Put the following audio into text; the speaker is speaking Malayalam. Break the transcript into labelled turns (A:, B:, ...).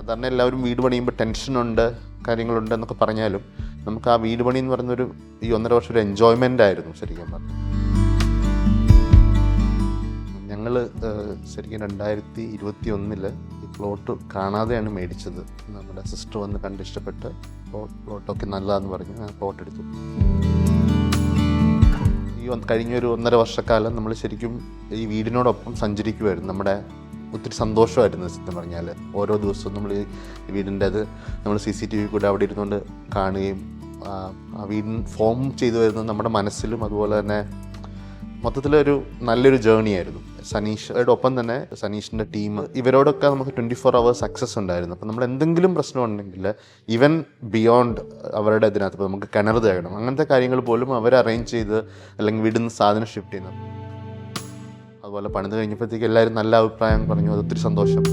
A: സാധാരണ എല്ലാവരും വീട് പണിയുമ്പോൾ ടെൻഷനുണ്ട്, കാര്യങ്ങളുണ്ട് എന്നൊക്കെ പറഞ്ഞാലും നമുക്ക് ആ വീട് പണി എന്ന് പറയുന്നൊരു ഈ 1.5 വർഷം ഒരു എൻജോയ്മെൻ്റ് ആയിരുന്നു ശരിക്കും പറഞ്ഞു. ഞങ്ങൾ ശരിക്കും 2021 ഈ പ്ലോട്ട് കാണാതെയാണ് മേടിച്ചത്. നമ്മുടെ സിസ്റ്റർ വന്ന് കണ്ടിഷ്ടപ്പെട്ട് പ്ലോട്ടൊക്കെ നല്ലതാണെന്ന് പറഞ്ഞ് ഞാൻ പ്ലോട്ട് എടുത്തു. ഈ കഴിഞ്ഞൊരു 1.5 വർഷക്കാലം നമ്മൾ ശരിക്കും ഈ വീടിനോടൊപ്പം സഞ്ചരിക്കുമായിരുന്നു. നമ്മുടെ ഒത്തിരി സന്തോഷമായിരുന്നു സത്യം പറഞ്ഞാൽ. ഓരോ ദിവസവും നമ്മൾ ഈ വീടിൻ്റെ അത് നമ്മൾ CCTV കൂടെ അവിടെ ഇരുന്നുകൊണ്ട് കാണുകയും ആ വീടിന് ഫോം ചെയ്തു വരുന്നത് നമ്മുടെ മനസ്സിലും. അതുപോലെ തന്നെ മൊത്തത്തിലൊരു നല്ലൊരു ജേർണി ആയിരുന്നു. സനീഷയുടെ ഒപ്പം തന്നെ സനീഷിൻ്റെ ടീം ഇവരോടൊക്കെ നമുക്ക് 24 hours സക്സസ് ഉണ്ടായിരുന്നു. അപ്പോൾ നമ്മൾ എന്തെങ്കിലും പ്രശ്നം ഉണ്ടെങ്കിൽ ഈവൻ ബിയോണ്ട് അവരുടെ ഇതിനകത്ത് ഇപ്പോൾ നമുക്ക് കിണർ തേടണം, അങ്ങനത്തെ കാര്യങ്ങൾ പോലും അവർ അറേഞ്ച് ചെയ്ത് അല്ലെങ്കിൽ വീടിന്ന് സാധനം ഷിഫ്റ്റ് ചെയ്യുന്നത്. അതുപോലെ പണിത് കഴിഞ്ഞപ്പോഴത്തേക്ക് എല്ലാവരും നല്ല അഭിപ്രായം പറഞ്ഞു. അത് ഒത്തിരി സന്തോഷം.